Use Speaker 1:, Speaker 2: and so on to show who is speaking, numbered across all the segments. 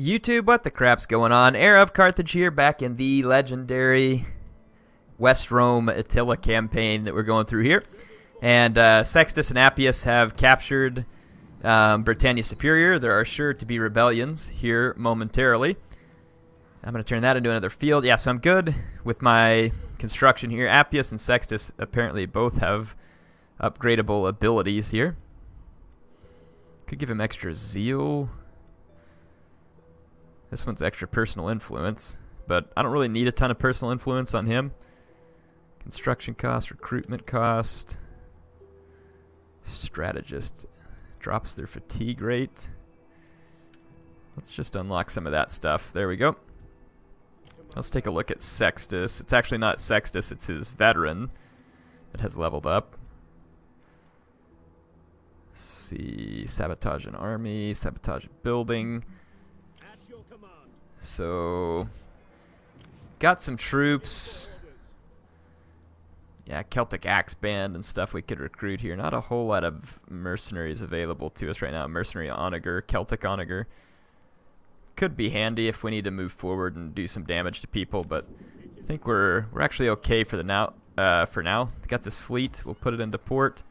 Speaker 1: YouTube, what the crap's going on? HeirofCarthage here, back in the legendary West Rome Attila campaign that we're going through here. And Sextus and Appius have captured Britannia Superior. There are sure to be rebellions here momentarily. I'm going to turn that into another field. Yeah, so I'm good with my construction here. Appius and Sextus apparently both have upgradable abilities here. Could give him extra zeal. This one's extra personal influence, but I don't really need a ton of personal influence on him. Construction cost, recruitment cost. Strategist drops their fatigue rate. Let's just unlock some of that stuff. There we go. Let's take a look at Sextus. It's actually not Sextus, it's his veteran that has leveled up. Let's see, sabotage an army, sabotage a building. So, got some troops. Yeah, Celtic Axe Band and stuff we could recruit here. Not a whole lot of mercenaries available to us right now. Mercenary Onager, Celtic Onager. Could be handy if we need to move forward and do some damage to people, but I think we're actually okay for now. Got this fleet. We'll put it into port.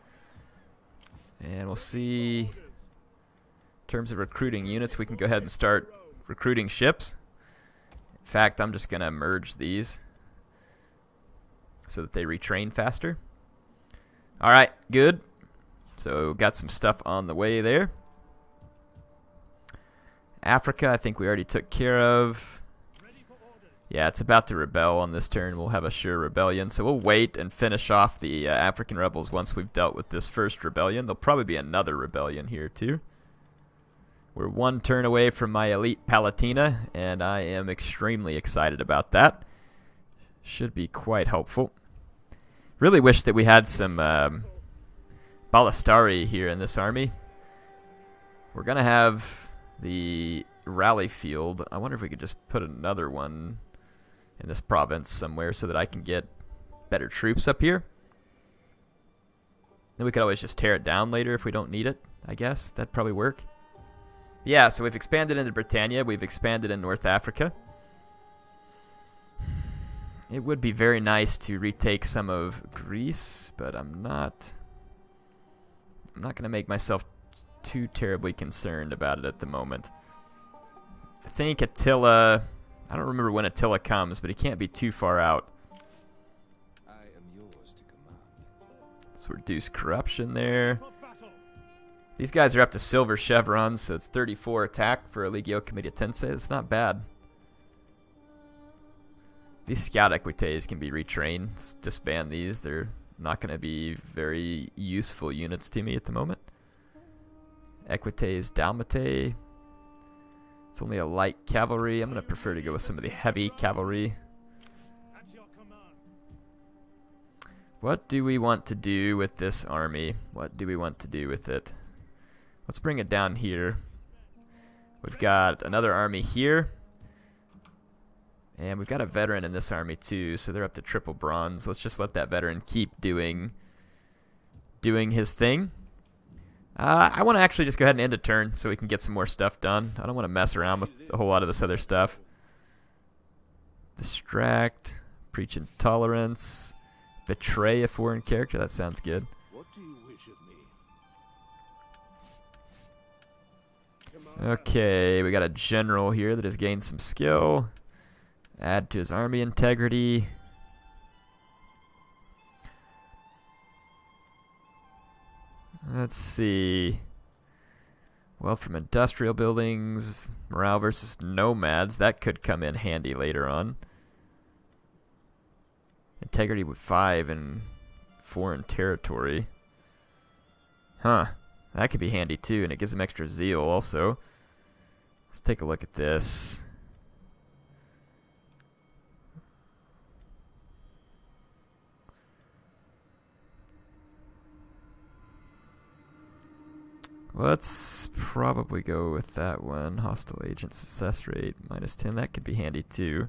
Speaker 1: And we'll see. In terms of recruiting units, we can go ahead and start recruiting ships. In fact, I'm just going to merge these so that they retrain faster. Alright, good. So got some stuff on the way there. Africa, I think we already took care of. Yeah, it's about to rebel on this turn. We'll have a sure rebellion. So we'll wait and finish off the African rebels once we've dealt with this first rebellion. There'll probably be another rebellion here too. We're one turn away from my Elite Palatina, and I am extremely excited about that. Should be quite helpful. Really wish that we had some Ballistari here in this army. We're going to have the rally field. I wonder if we could just put another one in this province somewhere so that I can get better troops up here. Then we could always just tear it down later if we don't need it, I guess. That'd probably work. Yeah, so we've expanded into Britannia. We've expanded in North Africa. It would be very nice to retake some of Greece, but I'm not going to make myself too terribly concerned about it at the moment. I think Attila, I don't remember when Attila comes, but he can't be too far out.
Speaker 2: I am yours to command.
Speaker 1: Let's reduce corruption there. These guys are up to silver chevrons, so it's 34 attack for a Legio Comitatense. It's not bad. These scout equites can be retrained. Let's disband these. They're not going to be very useful units to me at the moment. Equites Dalmatae. It's only a light cavalry. I'm going to prefer to go with some of the heavy cavalry. What do we want to do with this army? What do we want to do with it? Let's bring it down here. We've got another army here. And we've got a veteran in this army too, so they're up to triple bronze. Let's just let that veteran keep doing his thing. I want to actually just go ahead and end a turn so we can get some more stuff done. I don't want to mess around with a whole lot of this other stuff. Distract, preach intolerance, betray a foreign character. That sounds good.
Speaker 2: What do you wish of me?
Speaker 1: Okay, we got a general here that has gained some skill. Add to his army integrity. Let's see. Wealth from industrial buildings. Morale versus nomads. That could come in handy later on. Integrity with 5 in foreign territory. Huh. That could be handy too, and it gives them extra zeal also. Let's take a look at this. Let's probably go with that one. Hostile agent success rate -10. That could be handy too.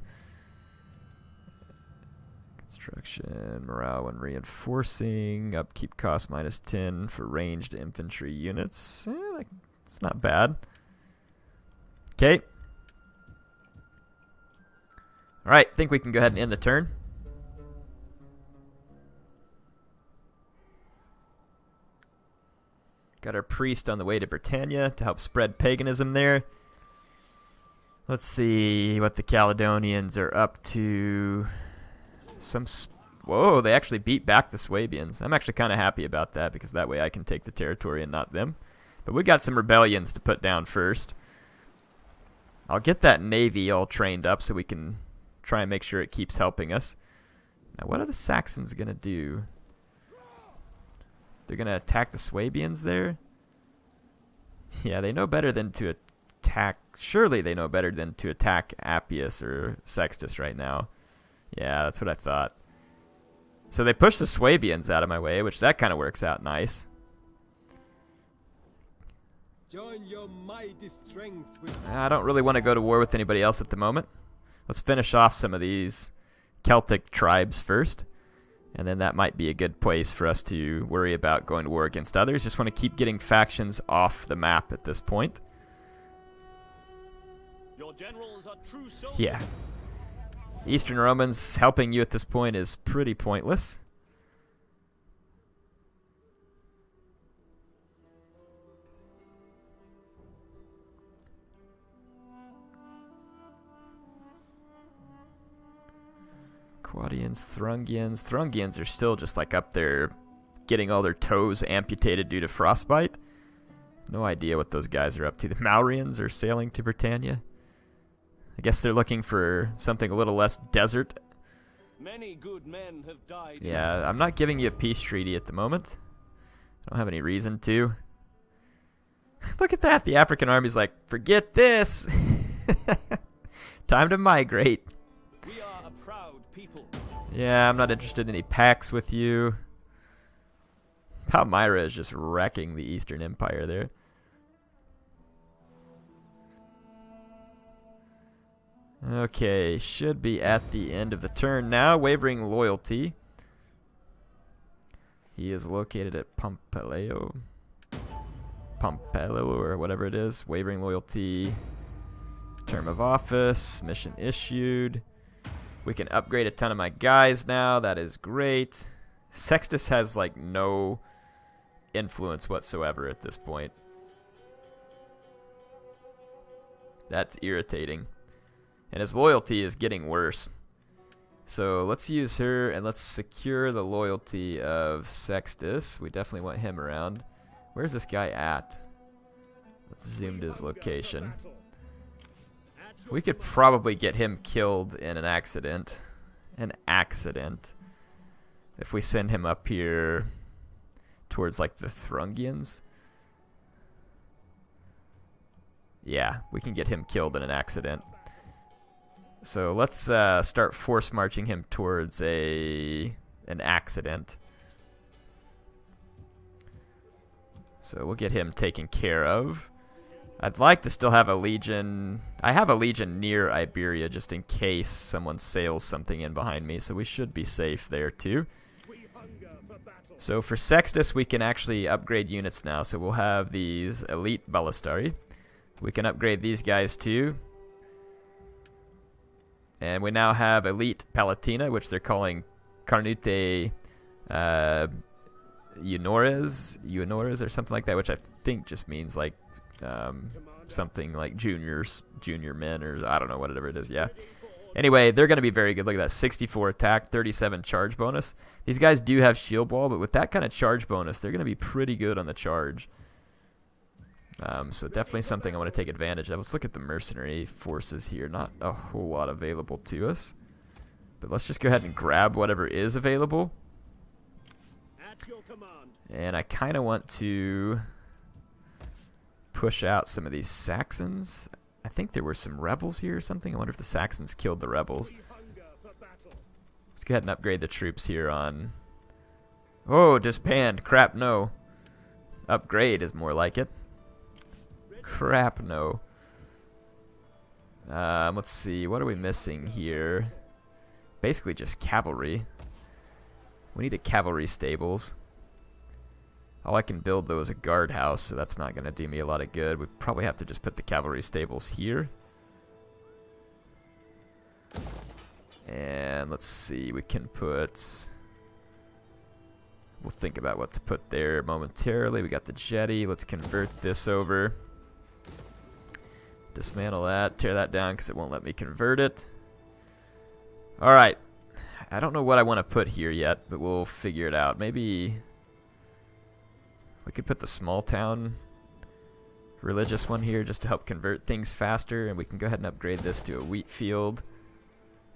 Speaker 1: Construction, morale when reinforcing, upkeep cost -10 for ranged infantry units. It's not bad. Okay, Alright, think we can go ahead and end the turn. Got our priest on the way to Britannia to help spread paganism there. Let's see what the Caledonians are up to. Whoa, they actually beat back the Swabians. I'm actually kind of happy about that because that way I can take the territory and not them. But we got some rebellions to put down first. I'll get that navy all trained up so we can try and make sure it keeps helping us. Now, what are the Saxons going to do? They're going to attack the Swabians there? Yeah, they know better than to attack. Surely they know better than to attack Appius or Sextus right now. Yeah, that's what I thought. So they push the Swabians out of my way, which that kind of works out nice.
Speaker 2: Join your mighty strength with
Speaker 1: I don't really want to go to war with anybody else at the moment. Let's finish off some of these Celtic tribes first. And then that might be a good place for us to worry about going to war against others. Just want to keep getting factions off the map at this point.
Speaker 3: Your generals are true soldiers.
Speaker 1: Yeah. Eastern Romans helping you at this point is pretty pointless. Quadians, Thrungians. Thrungians are still just like up there getting all their toes amputated due to frostbite. No idea what those guys are up to. The Maurians are sailing to Britannia. I guess they're looking for something a little less desert.
Speaker 3: Many good men have died.
Speaker 1: Yeah, I'm not giving you a peace treaty at the moment. I don't have any reason to. Look at that. The African army's like, forget this. Time to migrate.
Speaker 3: We are a proud people.
Speaker 1: Yeah, I'm not interested in any pacts with you. Palmyra is just wrecking the Eastern Empire there. Okay, should be at the end of the turn now. Wavering Loyalty. He is located at Pompelio, or whatever it is. Wavering Loyalty. Term of office. Mission issued. We can upgrade a ton of my guys now. That is great. Sextus has like no influence whatsoever at this point. That's irritating. And his loyalty is getting worse. So let's use her and let's secure the loyalty of Sextus. We definitely want him around. Where's this guy at? Let's zoom to his location. We could probably get him killed in an accident. If we send him up here towards like the Thrungians. Yeah, we can get him killed in an accident. So let's start force marching him towards an accident. So we'll get him taken care of. I'd like to still have a legion. I have a legion near Iberia just in case someone sails something in behind me, so we should be safe there too. So for Sextus, we can actually upgrade units now. So we'll have these Elite Ballistari. We can upgrade these guys too. And we now have Elite Palatina, which they're calling Carnute Juniores or something like that, which I think just means like something like junior men, or I don't know, whatever it is. Yeah. Anyway, they're going to be very good. Look at that, 64 attack, 37 charge bonus. These guys do have shield wall, but with that kind of charge bonus, they're going to be pretty good on the charge. So definitely something I want to take advantage of. Let's look at the mercenary forces here. Not a whole lot available to us, but let's just go ahead and grab whatever is available.
Speaker 4: At your command.
Speaker 1: And I kind of want to push out some of these Saxons. I think there were some rebels here or something. I wonder if the Saxons killed the rebels. Let's go ahead and upgrade the troops here on... Oh, disband. Crap, no. Upgrade is more like it. Crap, no. Let's see. What are we missing here? Basically just cavalry. We need a cavalry stables. All I can build, though, is a guardhouse, so that's not going to do me a lot of good. We probably have to just put the cavalry stables here. And let's see, we can put... We'll think about what to put there momentarily. We got the jetty. Let's convert this over. Dismantle that. Tear that down because it won't let me convert it. Alright. I don't know what I want to put here yet, but we'll figure it out. Maybe we could put the small town religious one here just to help convert things faster. And we can go ahead and upgrade this to a wheat field.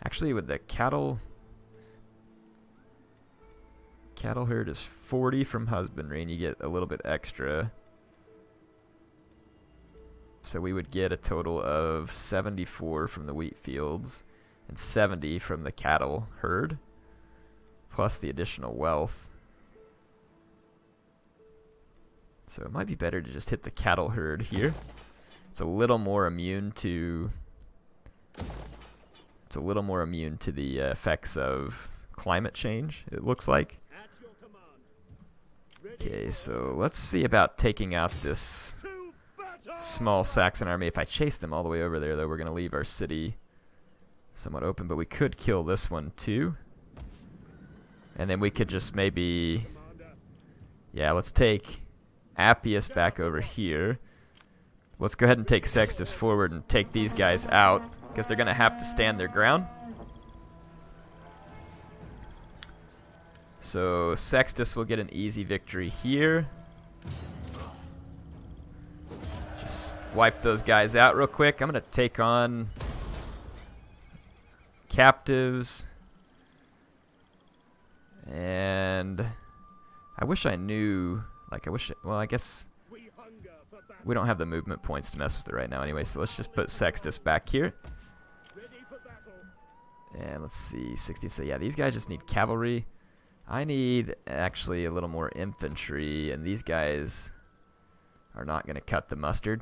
Speaker 1: Actually, with the cattle herd is 40 from husbandry, and you get a little bit extra. So we would get a total of 74 from the wheat fields and 70 from the cattle herd, plus the additional wealth. So it might be better to just hit the cattle herd here. It's a little more immune to the effects of climate change, it looks like. Okay, so let's see about taking out this small Saxon army. If I chase them all the way over there, though, we're going to leave our city somewhat open, but we could kill this one too. And then we could just maybe... Yeah, let's take Appius back over here. Let's go ahead and take Sextus forward and take these guys out, because they're going to have to stand their ground. So Sextus will get an easy victory here. Just wipe those guys out real quick. I'm going to take on captives. And I wish I knew, like well, I guess we don't have the movement points to mess with it right now anyway, so let's just put Sextus back here. And let's see, 60, so yeah, these guys just need cavalry. I need actually a little more infantry, and these guys are not going to cut the mustard.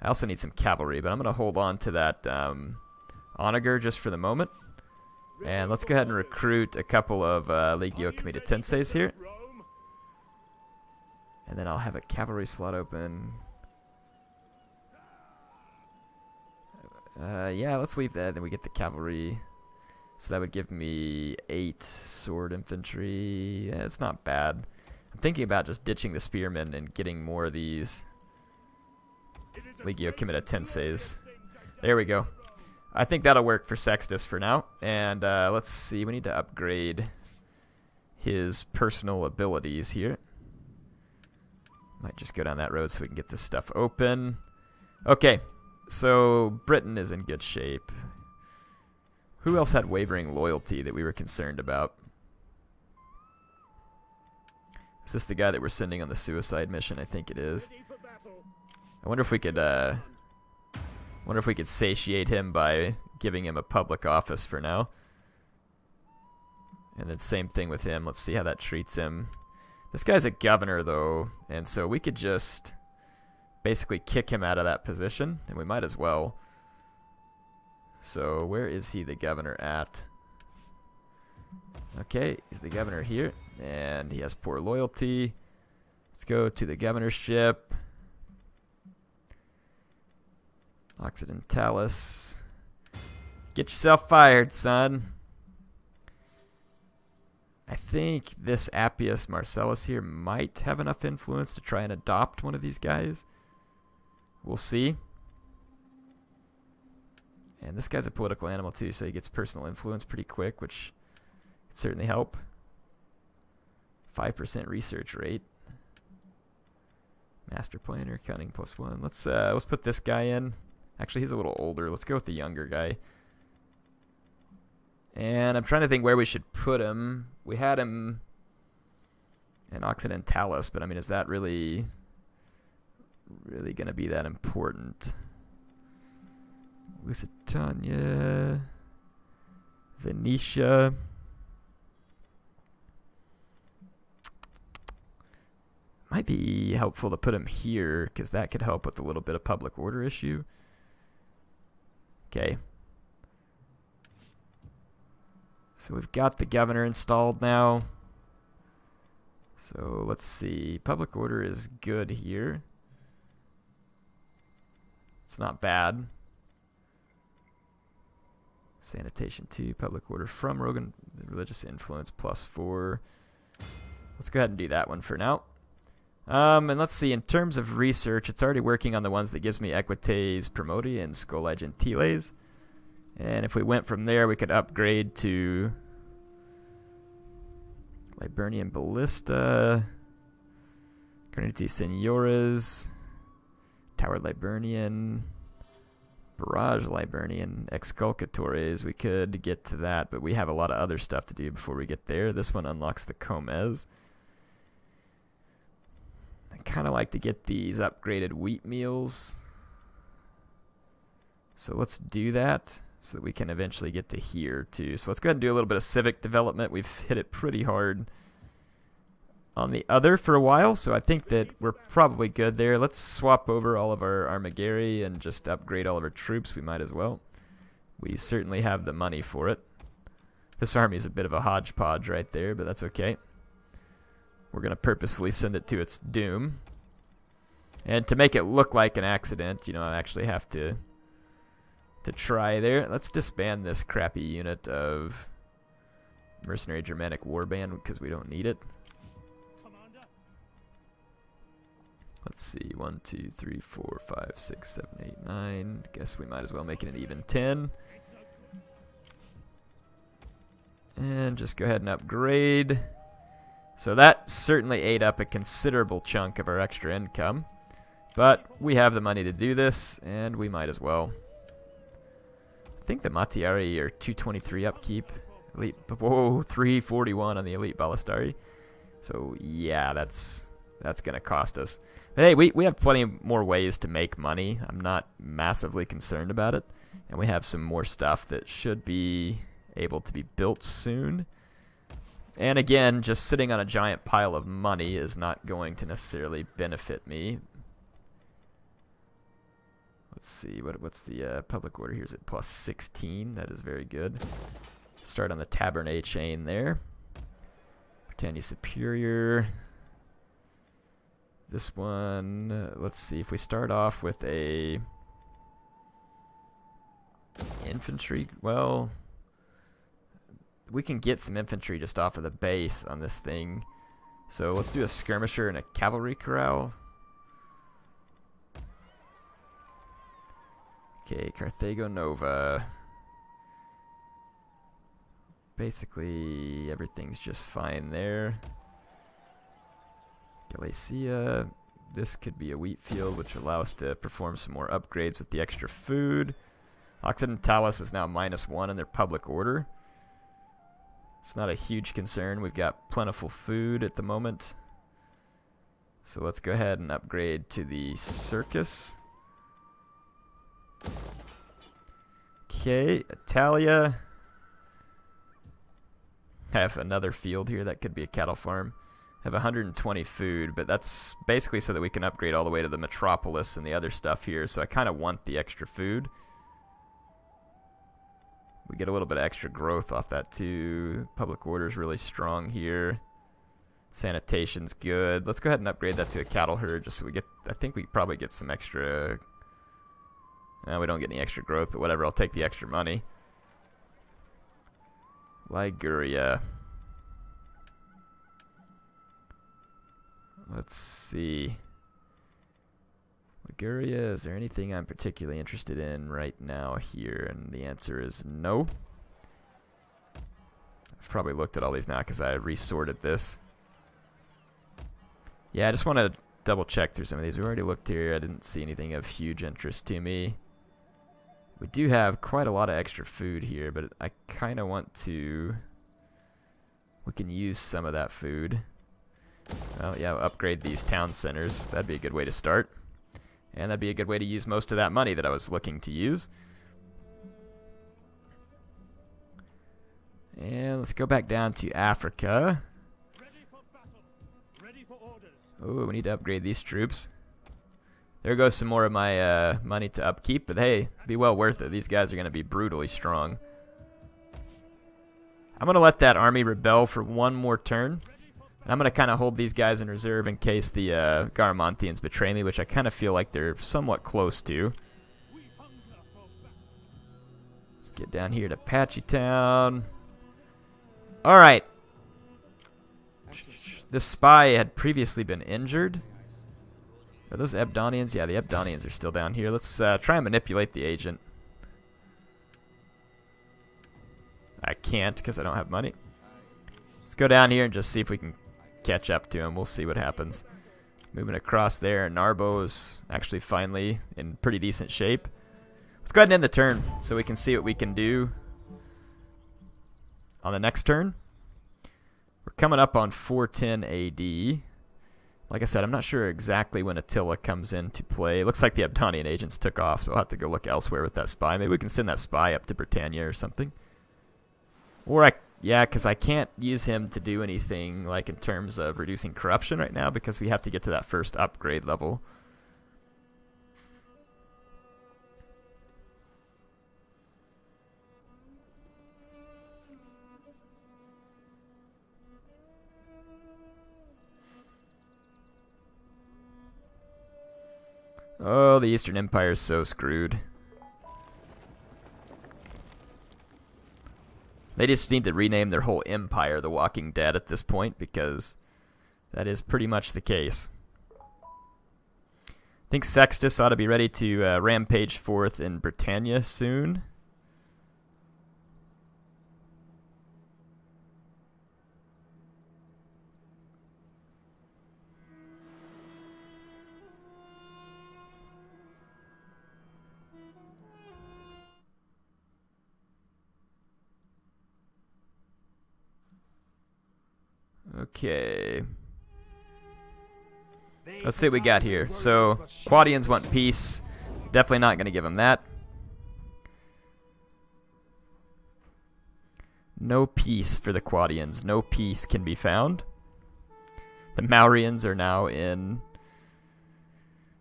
Speaker 1: I also need some cavalry, but I'm going to hold on to that onager just for the moment. And let's go ahead and recruit a couple of Legio Comitatenses here. And then I'll have a cavalry slot open. Yeah, let's leave that, then we get the cavalry. So that would give me 8 sword infantry. Yeah, it's not bad. I'm thinking about just ditching the spearmen and getting more of these Legio Comitatenses. There we go. I think that'll work for Sextus for now. And let's see, we need to upgrade his personal abilities here. Might just go down that road so we can get this stuff open. Okay, so Britain is in good shape. Who else had wavering loyalty that we were concerned about? Is this the guy that we're sending on the suicide mission? I think it is. I wonder if we could satiate him by giving him a public office for now. And then same thing with him. Let's see how that treats him. This guy's a governor, though, and so we could just basically kick him out of that position, and we might as well. So where is he the governor at? Okay, he's the governor here, and he has poor loyalty. Let's go to the governorship. Occidentalis. Get yourself fired, son. I think this Appius Marcellus here might have enough influence to try and adopt one of these guys. We'll see. And this guy's a political animal too, so he gets personal influence pretty quick, which could certainly help. 5% research rate. Master planner, cunning +1. Let's put this guy in. Actually, he's a little older. Let's go with the younger guy. And I'm trying to think where we should put him. We had him in Occidentalis, but I mean, is that really going to be that important? Lusitania, Venetia. Might be helpful to put him here, because that could help with a little bit of public order issue. Okay. So we've got the governor installed now. So let's see. Public order is good here. It's not bad. Sanitation 2, public order from Rogan, religious influence +4. Let's go ahead and do that one for now. And let's see, in terms of research, it's already working on the ones that gives me Equites Promotia and Scholae Gentiles. And if we went from there, we could upgrade to Liburnian Ballista, Carnity Seniores, Tower Liburnian, Barrage Liburnian, Exculcatores. We could get to that, but we have a lot of other stuff to do before we get there. This one unlocks the Comes. I kind of like to get these upgraded wheat meals. So let's do that so that we can eventually get to here too. So let's go ahead and do a little bit of civic development. We've hit it pretty hard on the other for a while, so I think that we're probably good there. Let's swap over all of our Armageri and just upgrade all of our troops. We might as well. We certainly have the money for it. This army is a bit of a hodgepodge right there, but that's okay. We're going to purposefully send it to its doom. And to make it look like an accident, you know, I actually have to try there. Let's disband this crappy unit of Mercenary Germanic Warband because we don't need it. Let's see, 1, 2, 3, 4, 5, 6, 7, 8, 9. Guess we might as well make it an even 10. And just go ahead and upgrade. So that certainly ate up a considerable chunk of our extra income. But we have the money to do this, and we might as well. I think the Matiari are 223 upkeep. Elite, whoa, 341 on the Elite Ballistari. So yeah, that's going to cost us. But hey, we have plenty more ways to make money. I'm not massively concerned about it. And we have some more stuff that should be able to be built soon. And again, just sitting on a giant pile of money is not going to necessarily benefit me. Let's see, what's the public order here? Is it +16? That is very good. Start on the Tabernae chain there. Britannia Superior. This one, let's see, if we start off with a infantry, well, we can get some infantry just off of the base on this thing. So let's do a skirmisher and a cavalry corral. Okay, Carthago Nova. Basically, everything's just fine there. Galacia. This could be a wheat field, which will allow us to perform some more upgrades with the extra food. Occidentalis is now -1 in their public order. It's not a huge concern. We've got plentiful food at the moment. So let's go ahead and upgrade to the circus. Okay, Italia. Have another field here. That could be a cattle farm. Have 120 food, but that's basically so that we can upgrade all the way to the metropolis and the other stuff here. So I kind of want the extra food. We get a little bit of extra growth off that too. Public order's really strong here. Sanitation's good. Let's go ahead and upgrade that to a cattle herd just so we get, I think we probably get some extra. We don't get any extra growth, but whatever, I'll take the extra money. Liguria. Let's see. Liguria, is there anything I'm particularly interested in right now here? And the answer is no. I've probably looked at all these now because I resorted this. Yeah, I just want to double check through some of these. We already looked here. I didn't see anything of huge interest to me. We do have quite a lot of extra food here, but I kind of want to. We can use some of that food. Well, yeah, upgrade these town centers. That'd be a good way to start. And that'd be a good way to use most of that money that I was looking to use. And let's go back down to Africa.
Speaker 4: Ready for battle. Ready for orders.
Speaker 1: Oh, we need to upgrade these troops. There goes some more of my money to upkeep, but hey, be well worth it. These guys are going to be brutally strong. I'm going to let that army rebel for one more turn. And I'm going to kind of hold these guys in reserve in case the Garamantians betray me, which I kind of feel like they're somewhat close to. Let's get down here to Apache Town. Alright. This spy had previously been injured. Are those Ebdonians? Yeah, the Ebdonians are still down here. Let's try and manipulate the agent. I can't because I don't have money. Let's go down here and just see if we can catch up to him. We'll see what happens. Moving across there. Narbo's actually finally in pretty decent shape. Let's go ahead and end the turn so we can see what we can do on the next turn. We're coming up on 410 AD. Like I said, I'm not sure exactly when Attila comes into play. It looks like the Ebdonian agents took off, so I'll have to go look elsewhere with that spy. Maybe we can send that spy up to Britannia or something. Or yeah, because I can't use him to do anything like in terms of reducing corruption right now because we have to get to that first upgrade level. Oh, the Eastern Empire is so screwed. They just need to rename their whole empire The Walking Dead at this point because that is pretty much the case. I think Sextus ought to be ready to rampage forth in Britannia soon. Okay. Let's see what we got here. So, Quadians want peace. Definitely not going to give them that. No peace for the Quadians. No peace can be found. The Maurians are now in...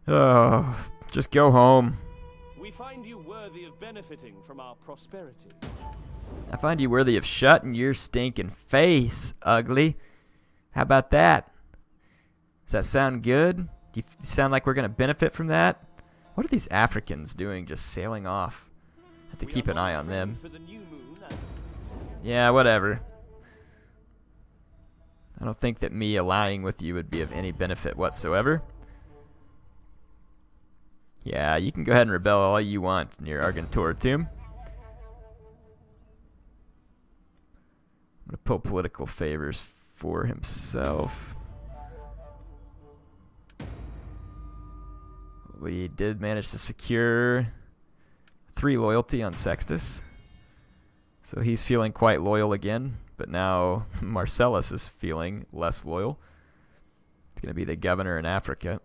Speaker 1: Oh, just go home.
Speaker 3: We find you worthy of benefiting from our prosperity.
Speaker 1: I find you worthy of shutting your stinking face, ugly. How about that? Does that sound good? Do you sound like we're going to benefit from that? What are these Africans doing just sailing off? I have to keep an eye on them. Yeah, whatever. I don't think that me allying with you would be of any benefit whatsoever. Yeah, you can go ahead and rebel all you want near Argentor tomb. I'm going to pull political favors for himself. We did manage to secure 3 loyalty on Sextus. So he's feeling quite loyal again, but now Marcellus is feeling less loyal. It's going to be the governor in Africa.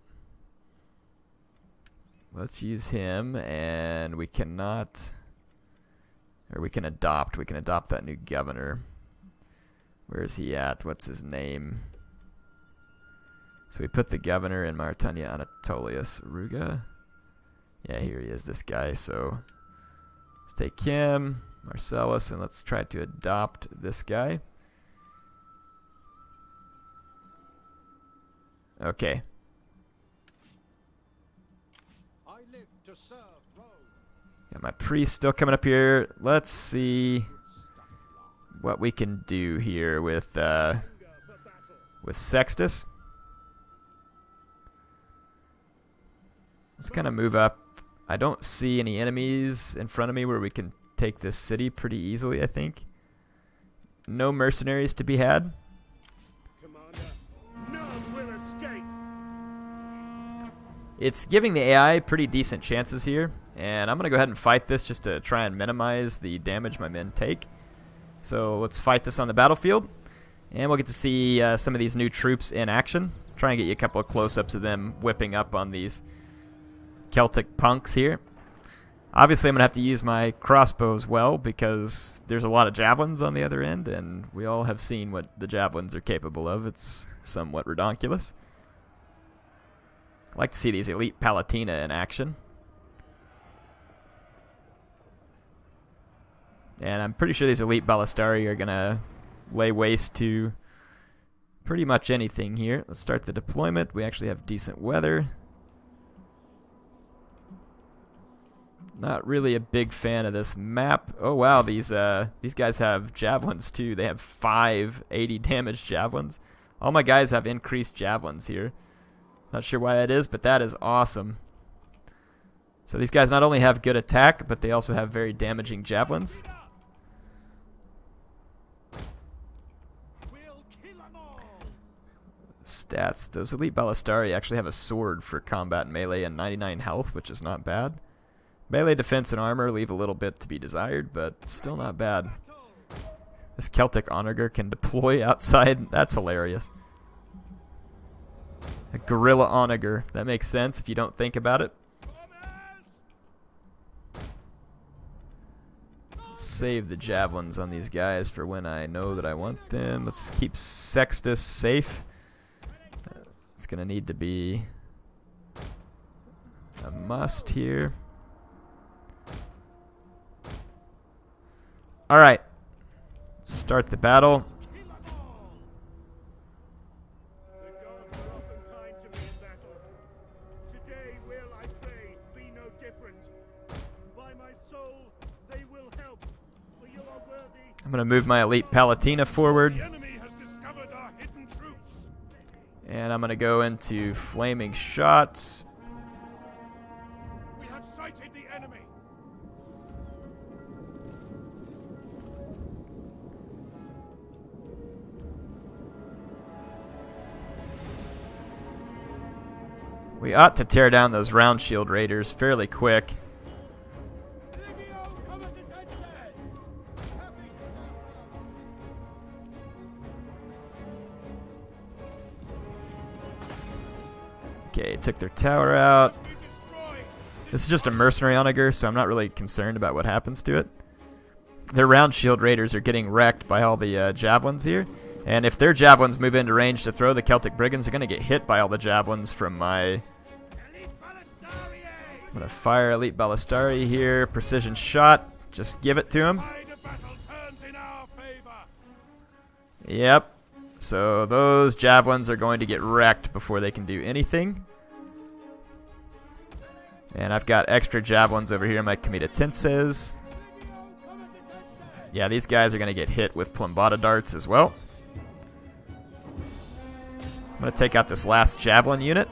Speaker 1: Let's use him, and we cannot... Or we can adopt. We can adopt that new governor. Where is he at? What's his name? So we put the governor in Britannia, Anatolius Ruga. Yeah, here he is, this guy. So let's take him, Marcellus, and let's try to adopt this guy. Okay.
Speaker 2: I live to serve Rome.
Speaker 1: Got my priest still coming up here. Let's see what we can do here with Sextus. Let's kind of move up. I don't see any enemies in front of me where we can take this city pretty easily, I think. No mercenaries to be had.
Speaker 4: Commander, none will escape.
Speaker 1: It's giving the AI pretty decent chances here, and I'm going to go ahead and fight this just to try and minimize the damage my men take. So let's fight this on the battlefield, and we'll get to see some of these new troops in action. Try and get you a couple of close-ups of them whipping up on these Celtic punks here. Obviously, I'm going to have to use my crossbows well because there's a lot of javelins on the other end, and we all have seen what the javelins are capable of. It's somewhat redonkulous. I like to see these Elite Palatina in action. And I'm pretty sure these Elite Ballistari are going to lay waste to pretty much anything here. Let's start the deployment. We actually have decent weather. Not really a big fan of this map. Oh wow, these guys have javelins too. They have 5 80 damage javelins. All my guys have increased javelins here. Not sure why that is, but that is awesome. So these guys not only have good attack, but they also have very damaging javelins. Stats. Those Elite Ballistari actually have a sword for combat and melee and 99 health, which is not bad. Melee defense and armor leave a little bit to be desired, but still not bad. This Celtic Onager can deploy outside. That's hilarious. A Gorilla Onager. That makes sense if you don't think about it. Save the javelins on these guys for when I know that I want them. Let's keep Sextus safe. It's going to need to be a must here. Alright. Start the battle.
Speaker 4: The gods are often kind to me in battle. Today will, I pray, be no different. By my soul, they will help, for you are worthy.
Speaker 1: I'm going to move my Elite Palatina forward.
Speaker 4: The enemy has discovered our hidden troops.
Speaker 1: And I'm going to go into Flaming Shots.
Speaker 4: We have sighted the enemy.
Speaker 1: We ought to tear down those round shield raiders fairly quick. Okay, took their tower out. This is just a mercenary onager, so I'm not really concerned about what happens to it. Their round shield raiders are getting wrecked by all the javelins here. And if their javelins move into range to throw, the Celtic brigands are going to get hit by all the javelins from my... I'm going to fire Elite Ballistari here. Precision shot. Just give it to him. Yep. So those javelins are going to get wrecked before they can do anything. And I've got extra javelins over here in my comitatenses. Yeah, these guys are going to get hit with plumbata darts as well. I'm going to take out this last javelin unit.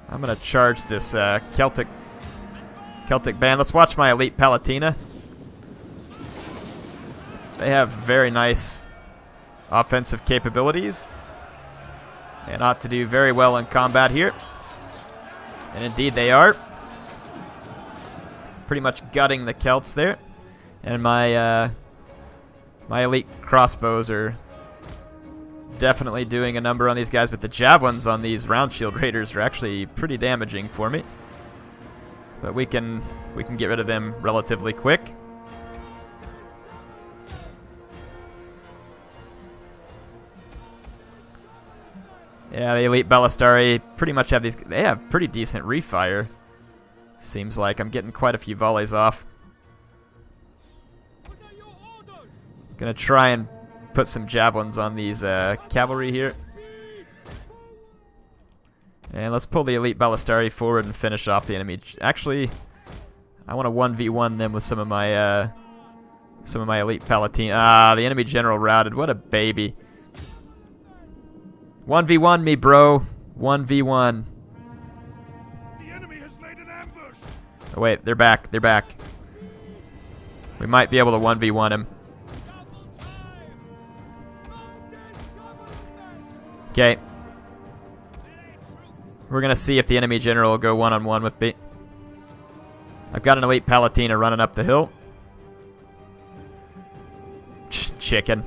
Speaker 1: I'm going to charge this Celtic band. Let's watch my Elite Palatina. They have very nice offensive capabilities and ought to do very well in combat here. And indeed they are. Pretty much gutting the Celts there. And my my elite crossbows are definitely doing a number on these guys, but the javelins on these round shield raiders are actually pretty damaging for me. But we can get rid of them relatively quick. Yeah, the Elite Ballistari pretty much have these. They have pretty decent refire. Seems like I'm getting quite a few volleys off. Gonna try and put some javelins on these cavalry here. And let's pull the Elite Ballistari forward and finish off the enemy. Actually, I want to 1v1 them with some of my Elite Palatina. Ah, the enemy general routed. What a baby. 1v1 me, bro. 1v1.
Speaker 4: The enemy has laid an ambush.
Speaker 1: Oh, wait, they're back. They're back. We might be able to 1v1 him. Okay. We're going to see if the enemy general will go one-on-one with me. I've got an Elite Palatina running up the hill. Chicken.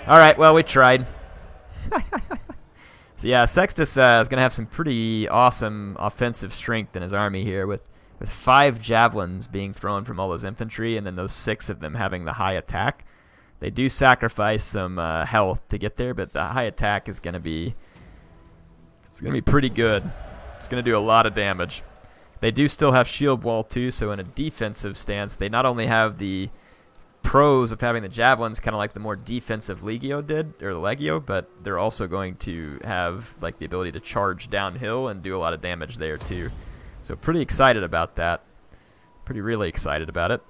Speaker 1: Alright, well, we tried. So yeah, Sextus is going to have some pretty awesome offensive strength in his army here with 5 javelins being thrown from all those infantry and then those 6 of them having the high attack. They do sacrifice some health to get there, but the high attack is going to be pretty good. It's going to do a lot of damage. They do still have shield wall too, so in a defensive stance, they not only have the pros of having the javelins, kind of like the more defensive Legio did, or the Legio, but they're also going to have like the ability to charge downhill and do a lot of damage there too. So pretty excited about that. Really excited about it.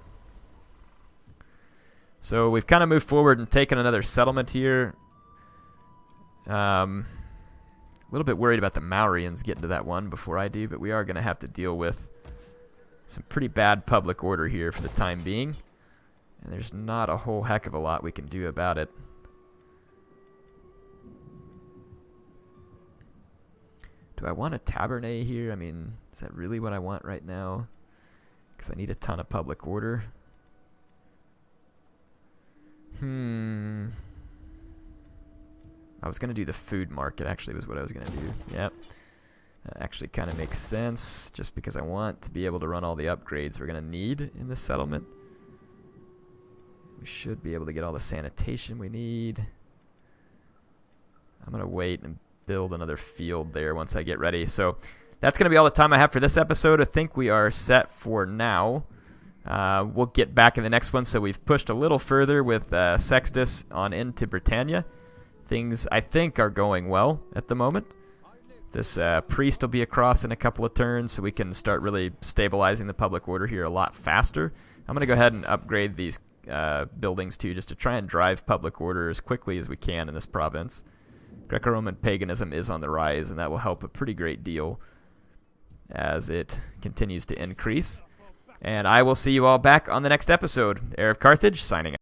Speaker 1: So we've kind of moved forward and taken another settlement here. A little bit worried about the Maurians getting to that one before I do, but we are going to have to deal with some pretty bad public order here for the time being. And there's not a whole heck of a lot we can do about it. Do I want a Tabernae here? I mean, is that really what I want right now? Because I need a ton of public order. I was going to do the food market, actually, was what I was going to do. Yep. That actually kind of makes sense, just because I want to be able to run all the upgrades we're going to need in this settlement. We should be able to get all the sanitation we need. I'm going to wait and build another field there once I get ready. So that's going to be all the time I have for this episode. I think we are set for now. We'll get back in the next one. So we've pushed a little further with Sextus on into Britannia. Things, I think, are going well at the moment. This priest will be across in a couple of turns, so we can start really stabilizing the public order here a lot faster. I'm going to go ahead and upgrade these buildings too, just to try and drive public order as quickly as we can in this province. Greco-Roman paganism is on the rise, and that will help a pretty great deal as it continues to increase. And I will see you all back on the next episode. HeirofCarthage, signing out.